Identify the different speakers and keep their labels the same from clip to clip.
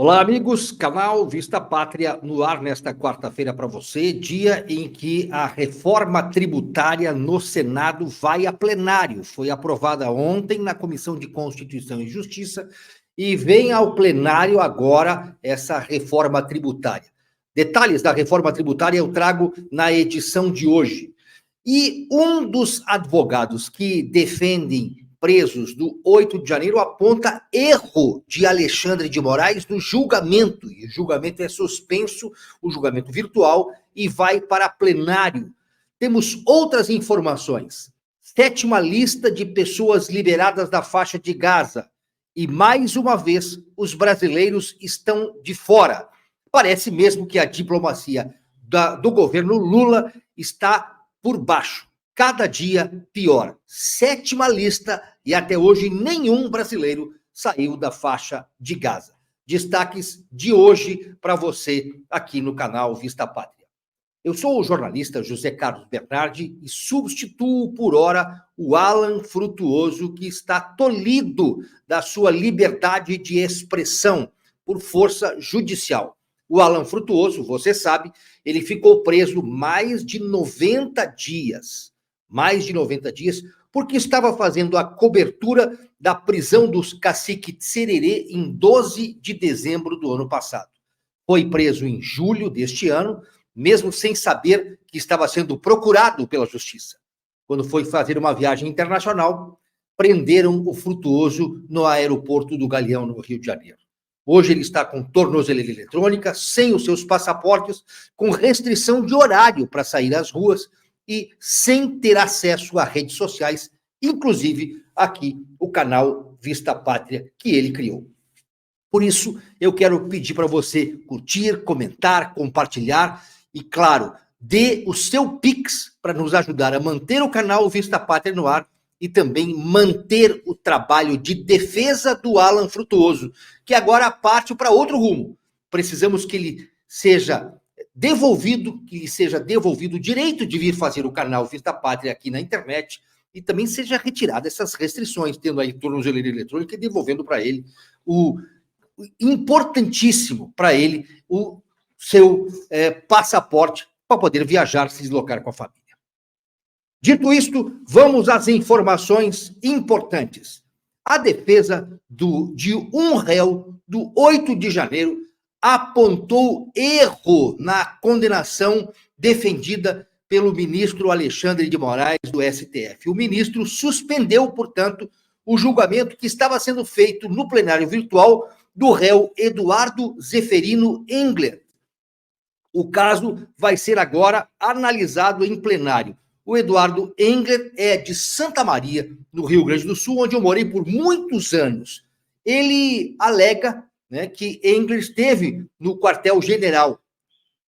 Speaker 1: Olá, amigos, canal Vista Pátria no ar nesta quarta-feira para você, dia em que a reforma tributária no Senado vai a plenário. Foi aprovada ontem na Comissão de Constituição e Justiça e vem ao plenário agora essa reforma tributária. Detalhes da reforma tributária eu trago na edição de hoje. E um dos advogados que defendem presos do 8 de janeiro aponta erro de Alexandre de Moraes no julgamento. E o julgamento é suspenso, o julgamento virtual, e vai para plenário. Temos outras informações. 7ª lista de pessoas liberadas da faixa de Gaza. E, mais uma vez, os brasileiros estão de fora. Parece mesmo que a diplomacia do governo Lula está por baixo. Cada dia pior. 7ª lista e até hoje nenhum brasileiro saiu da faixa de Gaza. Destaques de hoje para você aqui no canal Vista Pátria. Eu sou o jornalista José Carlos Bernardi e substituo por hora o Alan Frutuoso, que está tolhido da sua liberdade de expressão por força judicial. O Alan Frutuoso, você sabe, ele ficou preso mais de 90 dias. Porque estava fazendo a cobertura da prisão dos cacique Tsererê em 12 de dezembro do ano passado. Foi preso em julho deste ano, mesmo sem saber que estava sendo procurado pela justiça. Quando foi fazer uma viagem internacional, prenderam o Frutuoso no aeroporto do Galeão, no Rio de Janeiro. Hoje ele está com tornozeleira eletrônica, sem os seus passaportes, com restrição de horário para sair às ruas, e sem ter acesso a redes sociais, inclusive aqui o canal Vista Pátria que ele criou. Por isso, eu quero pedir para você curtir, comentar, compartilhar e, claro, dê o seu Pix para nos ajudar a manter o canal Vista Pátria no ar e também manter o trabalho de defesa do Alan Frutuoso, que agora parte para outro rumo. Precisamos que ele seja que lhe seja devolvido o direito de vir fazer o canal Vista Pátria aqui na internet e também seja retirada essas restrições, tendo aí tornozeleira eletrônica e devolvendo para ele o importantíssimo para ele o seu passaporte para poder viajar, se deslocar com a família. Dito isto, vamos às informações importantes. A defesa de um réu do 8 de janeiro apontou erro na condenação defendida pelo ministro Alexandre de Moraes do STF. O ministro suspendeu, portanto, o julgamento que estava sendo feito no plenário virtual do réu Eduardo Zeferino Engler. O caso vai ser agora analisado em plenário. O Eduardo Engler é de Santa Maria, no Rio Grande do Sul, onde eu morei por muitos anos. Ele alega que Engler esteve no quartel-general.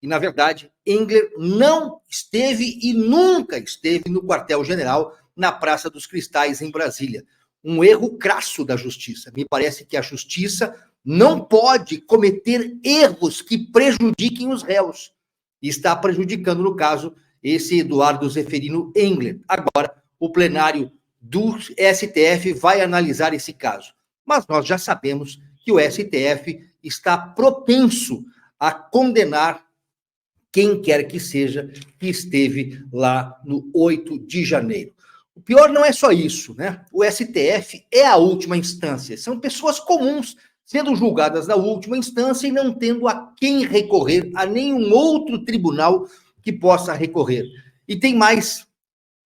Speaker 1: E, na verdade, Engler não esteve e nunca esteve no quartel-general na Praça dos Cristais, em Brasília. Um erro crasso da justiça. Me parece que a justiça não pode cometer erros que prejudiquem os réus. E está prejudicando, no caso, esse Eduardo Zeferino Engler. Agora, o plenário do STF vai analisar esse caso. Mas nós já sabemos que o STF está propenso a condenar quem quer que seja que esteve lá no 8 de janeiro. O pior não é só isso, né? O STF é a última instância. São pessoas comuns sendo julgadas na última instância e não tendo a quem recorrer, a nenhum outro tribunal que possa recorrer. E tem mais.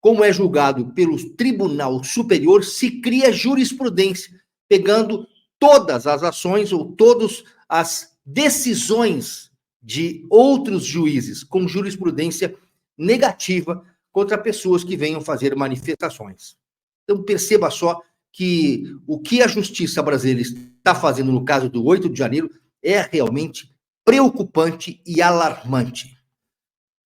Speaker 1: Como é julgado pelo Tribunal Superior, se cria jurisprudência, pegando todas as ações ou todas as decisões de outros juízes com jurisprudência negativa contra pessoas que venham fazer manifestações. Então, perceba só que o que a justiça brasileira está fazendo no caso do 8 de janeiro é realmente preocupante e alarmante.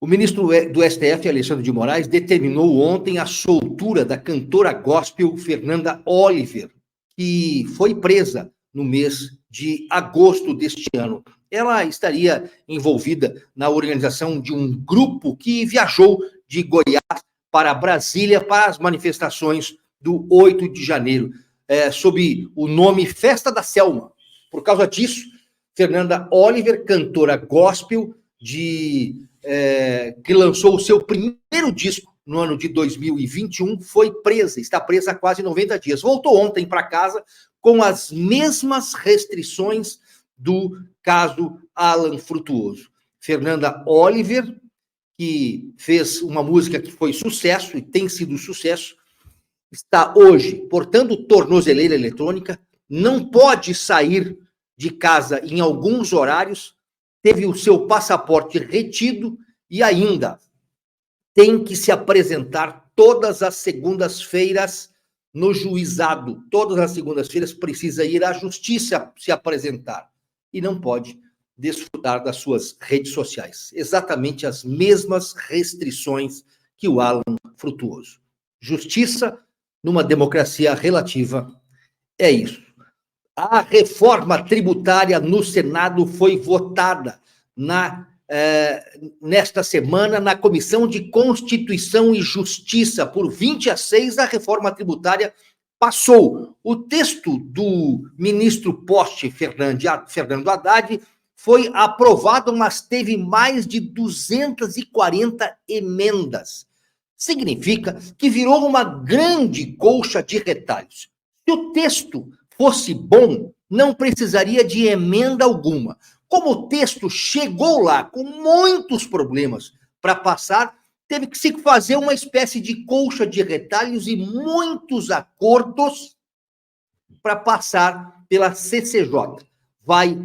Speaker 1: O ministro do STF, Alexandre de Moraes, determinou ontem a soltura da cantora gospel Fernanda Oliver, que foi presa no mês de agosto deste ano. Ela estaria envolvida na organização de um grupo que viajou de Goiás para Brasília para as manifestações do 8 de janeiro, sob o nome Festa da Selma. Por causa disso, Fernanda Oliver, cantora gospel, que lançou o seu primeiro disco no ano de 2021, foi presa, está presa há quase 90 dias. Voltou ontem para casa com as mesmas restrições do caso Alan Frutuoso. Fernanda Oliver, que fez uma música que foi sucesso e tem sido sucesso, está hoje portando tornozeleira eletrônica, não pode sair de casa em alguns horários, teve o seu passaporte retido e ainda tem que se apresentar todas as segundas-feiras no juizado. Todas as segundas-feiras precisa ir à justiça se apresentar e não pode desfrutar das suas redes sociais. Exatamente as mesmas restrições que o Alan Frutuoso. Justiça numa democracia relativa é isso. A reforma tributária no Senado foi votada nesta semana na Comissão de Constituição e Justiça. Por 20-6, a reforma tributária passou. O texto do ministro Poste Fernando Haddad foi aprovado, mas teve mais de 240 emendas. Significa que virou uma grande colcha de retalhos. Se o texto fosse bom, não precisaria de emenda alguma. Como o texto chegou lá com muitos problemas para passar, teve que se fazer uma espécie de colcha de retalhos e muitos acordos para passar pela CCJ. Vai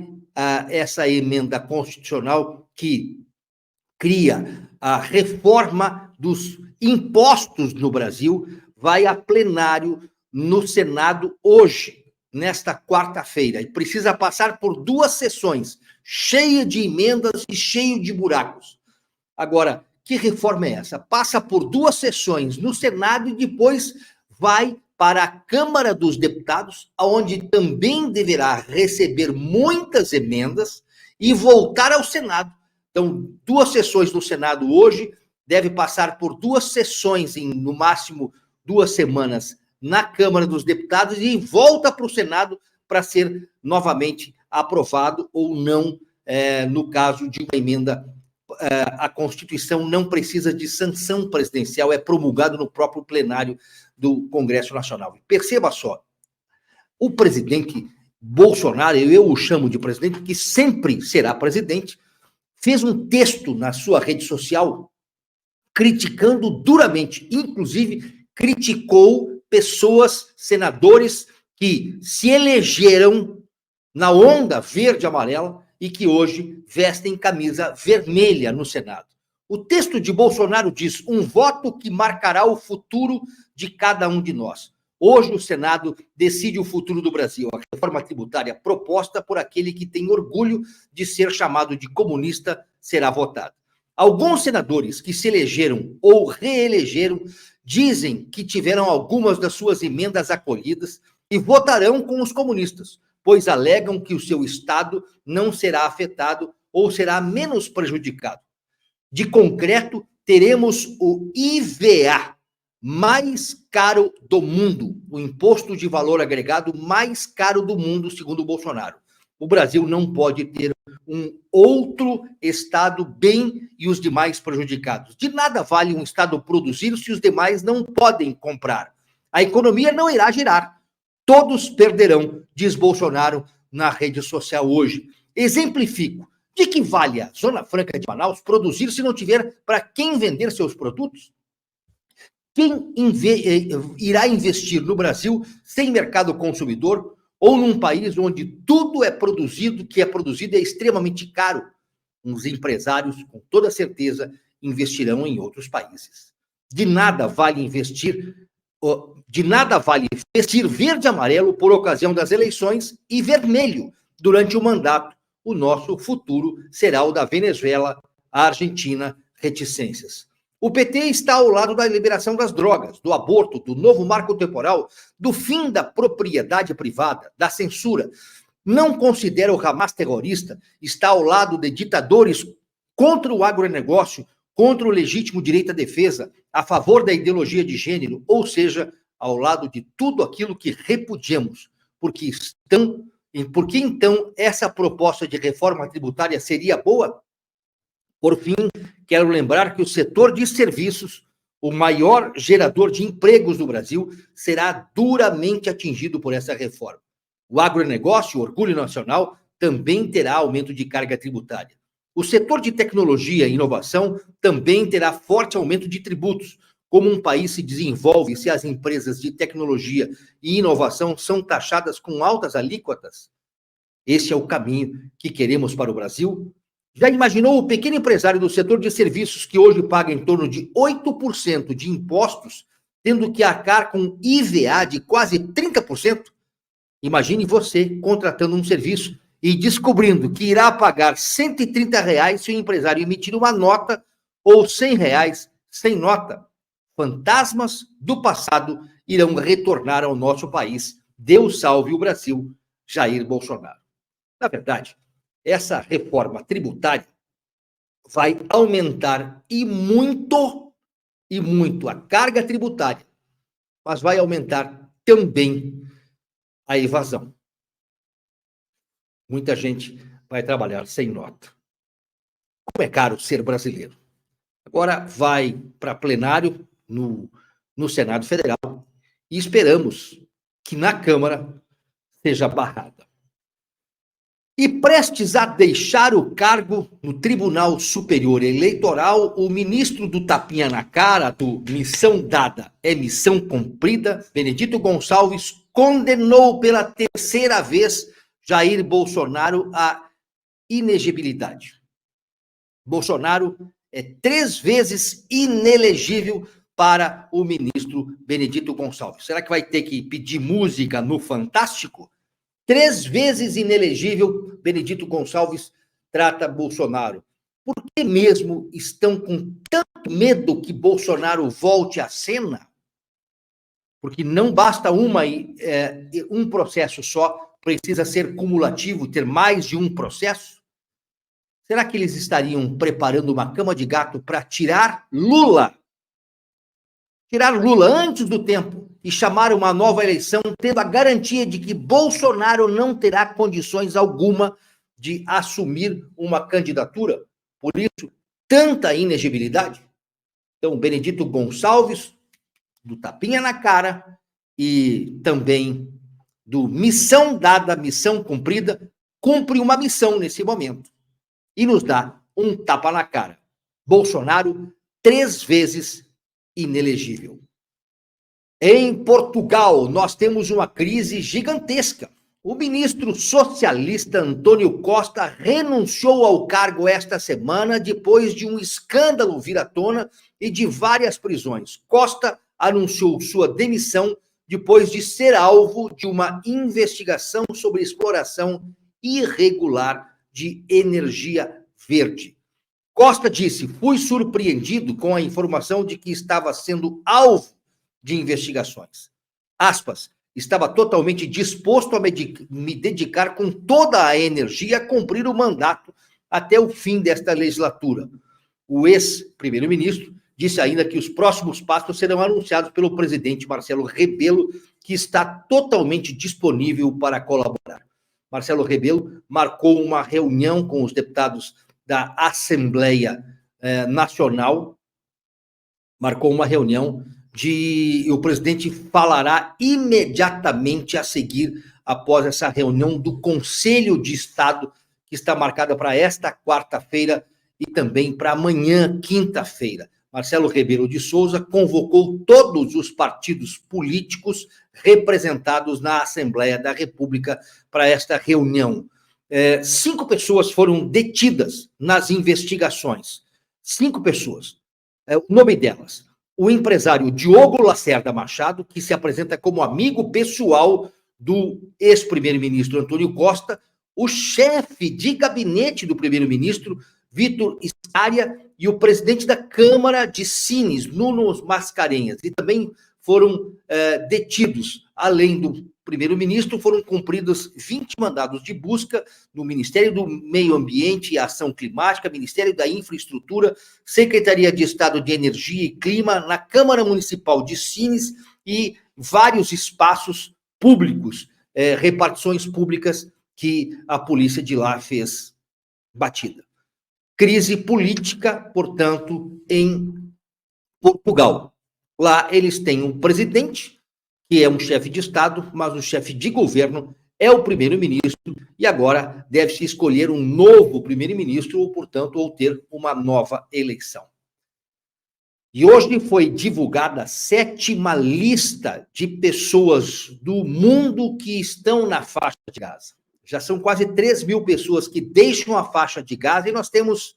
Speaker 1: essa emenda constitucional que cria a reforma dos impostos no Brasil, vai a plenário no Senado hoje, nesta quarta-feira, e precisa passar por 2 sessões, cheia de emendas e cheio de buracos. Agora, que reforma é essa? Passa por 2 sessões no Senado e depois vai para a Câmara dos Deputados, onde também deverá receber muitas emendas e voltar ao Senado. Então, 2 sessões no Senado hoje, deve passar por 2 sessões em, no máximo, 2 semanas na Câmara dos Deputados e volta para o Senado para ser novamente aprovado ou não, no caso de uma emenda. A Constituição não precisa de sanção presidencial, é promulgado no próprio plenário do Congresso Nacional. Perceba só, o presidente Bolsonaro, eu o chamo de presidente, que sempre será presidente, fez um texto na sua rede social criticando duramente, inclusive criticou pessoas, senadores, que se elegeram na onda verde e amarela e que hoje vestem camisa vermelha no Senado. O texto de Bolsonaro diz: um voto que marcará o futuro de cada um de nós. Hoje o Senado decide o futuro do Brasil. A reforma tributária proposta por aquele que tem orgulho de ser chamado de comunista será votada. Alguns senadores que se elegeram ou reelegeram dizem que tiveram algumas das suas emendas acolhidas e votarão com os comunistas, pois alegam que o seu estado não será afetado ou será menos prejudicado. De concreto, teremos o IVA mais caro do mundo, o imposto de valor agregado mais caro do mundo, segundo o Bolsonaro. O Brasil não pode ter um outro estado bem e os demais prejudicados. De nada vale um estado produzir se os demais não podem comprar. A economia não irá girar. Todos perderão, diz Bolsonaro na rede social hoje. Exemplifico. De que vale a Zona Franca de Manaus produzir se não tiver para quem vender seus produtos? Quem irá investir no Brasil sem mercado consumidor ou num país onde tudo é produzido, que é produzido é extremamente caro? Os empresários, com toda certeza, investirão em outros países. De nada vale vestir verde e amarelo por ocasião das eleições e vermelho durante o mandato. O nosso futuro será o da Venezuela, a Argentina, reticências. O PT está ao lado da liberação das drogas, do aborto, do novo marco temporal, do fim da propriedade privada, da censura. Não considera o Hamas terrorista, está ao lado de ditadores contra o agronegócio, contra o legítimo direito à defesa, a favor da ideologia de gênero, ou seja, ao lado de tudo aquilo que repudiamos, porque estão E por que, então, essa proposta de reforma tributária seria boa? Por fim, quero lembrar que o setor de serviços, o maior gerador de empregos do Brasil, será duramente atingido por essa reforma. O agronegócio, o orgulho nacional, também terá aumento de carga tributária. O setor de tecnologia e inovação também terá forte aumento de tributos. Como um país se desenvolve se as empresas de tecnologia e inovação são taxadas com altas alíquotas? Esse é o caminho que queremos para o Brasil? Já imaginou o pequeno empresário do setor de serviços que hoje paga em torno de 8% de impostos, tendo que arcar com IVA de quase 30%? Imagine você contratando um serviço e descobrindo que irá pagar R$ 130 se o empresário emitir uma nota ou R$ 100 sem nota. Fantasmas do passado irão retornar ao nosso país. Deus salve o Brasil, Jair Bolsonaro. Na verdade, essa reforma tributária vai aumentar e muito a carga tributária, mas vai aumentar também a evasão. Muita gente vai trabalhar sem nota. Como é caro ser brasileiro. Agora vai para plenário no Senado Federal e esperamos que na Câmara seja barrada. E prestes a deixar o cargo no Tribunal Superior Eleitoral, o ministro do tapinha na cara, do missão dada é missão cumprida, Benedito Gonçalves, condenou pela terceira vez Jair Bolsonaro à inegibilidade. Bolsonaro é 3 vezes inelegível para o ministro Benedito Gonçalves. Será que vai ter que pedir música no Fantástico? 3 vezes inelegível, Benedito Gonçalves trata Bolsonaro. Por que mesmo estão com tanto medo que Bolsonaro volte à cena? Porque não basta um processo só, precisa ser cumulativo, ter mais de um processo? Será que eles estariam preparando uma cama de gato para tirar Lula? Tirar Lula antes do tempo e chamar uma nova eleição, tendo a garantia de que Bolsonaro não terá condições alguma de assumir uma candidatura. Por isso, tanta inegibilidade. Então, Benedito Gonçalves, do tapinha na cara, e também do missão dada, missão cumprida, cumpre uma missão nesse momento. E nos dá um tapa na cara. Bolsonaro, 3 vezes inelegível. Em Portugal, nós temos uma crise gigantesca. O ministro socialista Antônio Costa renunciou ao cargo esta semana depois de um escândalo vir à tona e de várias prisões. Costa anunciou sua demissão depois de ser alvo de uma investigação sobre exploração irregular de energia verde. Costa disse: fui surpreendido com a informação de que estava sendo alvo de investigações. Aspas, estava totalmente disposto a me dedicar com toda a energia a cumprir o mandato até o fim desta legislatura. O ex-primeiro-ministro disse ainda que os próximos passos serão anunciados pelo presidente Marcelo Rebelo, que está totalmente disponível para colaborar. Marcelo Rebelo marcou uma reunião com os deputados da Assembleia Nacional, marcou uma reunião o presidente falará imediatamente a seguir, após essa reunião do Conselho de Estado, que está marcada para esta quarta-feira e também para amanhã, quinta-feira. Marcelo Rebelo de Souza convocou todos os partidos políticos representados na Assembleia da República para esta reunião. 5 pessoas foram detidas nas investigações. 5 pessoas. O nome delas: o empresário Diogo Lacerda Machado, que se apresenta como amigo pessoal do ex-primeiro-ministro Antônio Costa, o chefe de gabinete do primeiro-ministro, Vitor Scária, e o presidente da Câmara de Sines, Nuno Mascarenhas. E também foram detidos, além do primeiro-ministro, foram cumpridos 20 mandados de busca no Ministério do Meio Ambiente e Ação Climática, Ministério da Infraestrutura, Secretaria de Estado de Energia e Clima, na Câmara Municipal de Sines e vários espaços públicos, repartições públicas que a polícia de lá fez batida. Crise política, portanto, em Portugal. Lá eles têm um presidente, que é um chefe de Estado, mas o chefe de governo é o primeiro-ministro, e agora deve-se escolher um novo primeiro-ministro, ou, portanto, ou ter uma nova eleição. E hoje foi divulgada a 7ª lista de pessoas do mundo que estão na faixa de Gaza. Já são quase 3 mil pessoas que deixam a faixa de Gaza, e nós temos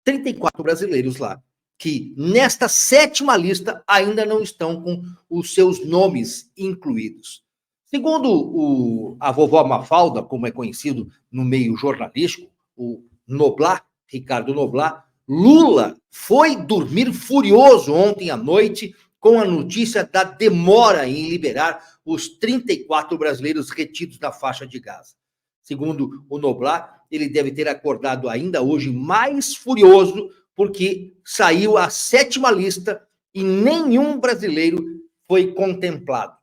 Speaker 1: 34 brasileiros lá, que nesta 7ª lista ainda não estão com os seus nomes incluídos. Segundo a vovó Mafalda, como é conhecido no meio jornalístico, o Noblat, Ricardo Noblat, Lula foi dormir furioso ontem à noite com a notícia da demora em liberar os 34 brasileiros retidos na faixa de Gaza. Segundo o Noblat, ele deve ter acordado ainda hoje mais furioso porque saiu a 7ª lista e nenhum brasileiro foi contemplado.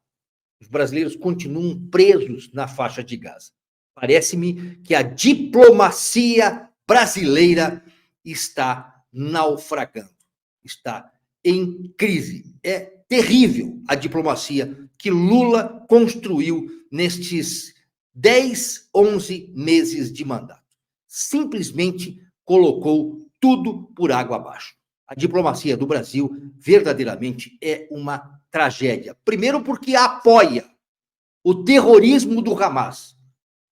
Speaker 1: Os brasileiros continuam presos na faixa de Gaza. Parece-me que a diplomacia brasileira está naufragando, está em crise. É terrível a diplomacia que Lula construiu nestes 10, 11 meses de mandato. Simplesmente colocou tudo por água abaixo. A diplomacia do Brasil verdadeiramente é uma tragédia. Primeiro, porque apoia o terrorismo do Hamas.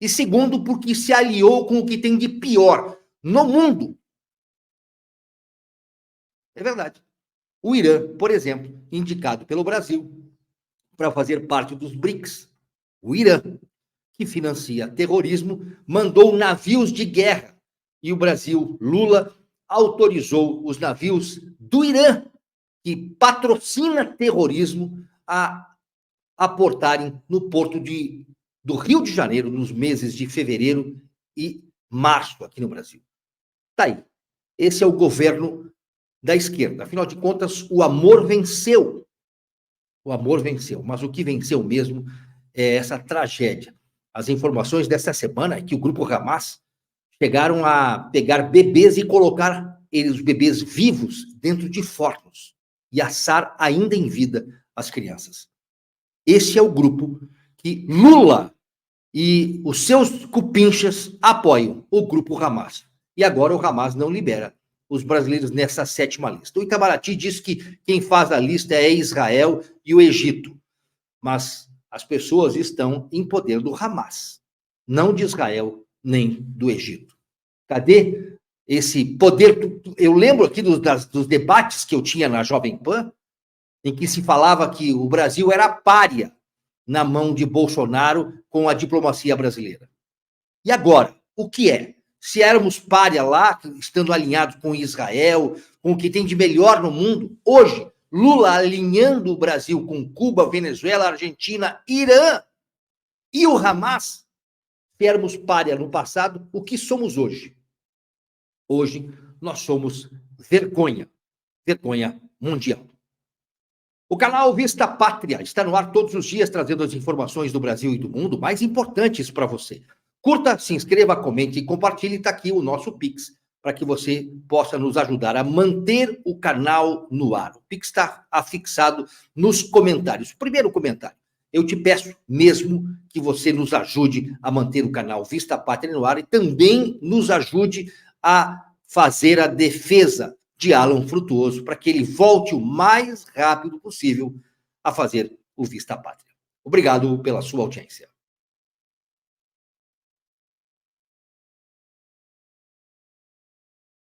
Speaker 1: E segundo, porque se aliou com o que tem de pior no mundo. É verdade. O Irã, por exemplo, indicado pelo Brasil para fazer parte dos BRICS. O Irã, que financia terrorismo, mandou navios de guerra. E o Brasil, Lula, autorizou os navios do Irã, que patrocina terrorismo, a aportarem no porto do Rio de Janeiro, nos meses de fevereiro e março, aqui no Brasil. Tá aí. Esse é o governo da esquerda. Afinal de contas, o amor venceu. O amor venceu. Mas o que venceu mesmo é essa tragédia. As informações desta semana é que o grupo Hamas chegaram a pegar bebês e colocar os bebês vivos dentro de fornos e assar ainda em vida as crianças. Esse é o grupo que Lula e os seus cupinchas apoiam, o grupo Hamas. E agora o Hamas não libera os brasileiros nessa 7ª lista. O Itamaraty diz que quem faz a lista é Israel e o Egito. Mas as pessoas estão em poder do Hamas, não de Israel nem do Egito. Cadê esse poder? Eu lembro aqui dos debates que eu tinha na Jovem Pan, em que se falava que o Brasil era pária na mão de Bolsonaro com a diplomacia brasileira. E agora, o que é? Se éramos pária lá, estando alinhados com Israel, com o que tem de melhor no mundo, hoje, Lula alinhando o Brasil com Cuba, Venezuela, Argentina, Irã e o Hamas, se éramos pária no passado, o que somos hoje? Hoje, nós somos vergonha mundial. O canal Vista Pátria está no ar todos os dias, trazendo as informações do Brasil e do mundo mais importantes para você. Curta, se inscreva, comente e compartilhe. Está aqui o nosso Pix, para que você possa nos ajudar a manter o canal no ar. O Pix está afixado nos comentários. Primeiro comentário. Eu te peço mesmo que você nos ajude a manter o canal Vista Pátria no ar e também nos ajude a fazer a defesa de Alan Frutuoso, para que ele volte o mais rápido possível a fazer o Vista Pátria. Obrigado pela sua audiência.